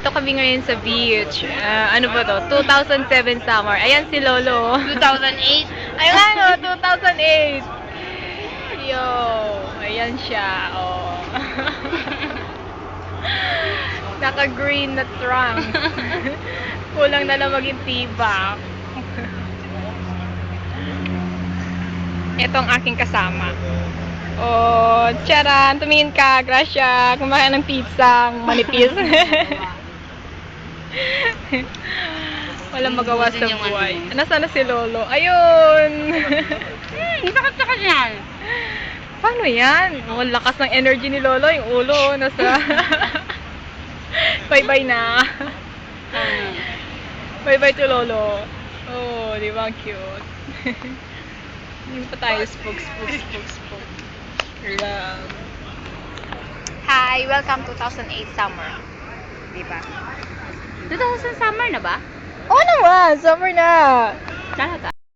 Nandito kami ngayon sa beach. Ano ba to? 2007 summer. Ayan si Lolo. 2008. Ayan o, 2008. Yo, ayan siya. Oh. Naka-green na trunk. Kulang na lang maging tibak. Ito ang aking kasama. Oh, tsaran, tumingin ka, Gracia. Kumain ng pizza, manipis. Walang magawa sa buhay. Nasaan na si Lolo? Ayun! Bakit ka yan? Paano yan? Oh, lakas ng energy ni Lolo. Yung ulo, nasa... Bye-bye na. Bye-bye to Lolo. Oh, di ba? Ang cute. Hindi pa tayo spook. Love. Hi, welcome 2008 summer. Diba? 2000 summer na ba? Oo naman! Summer na! Talaga?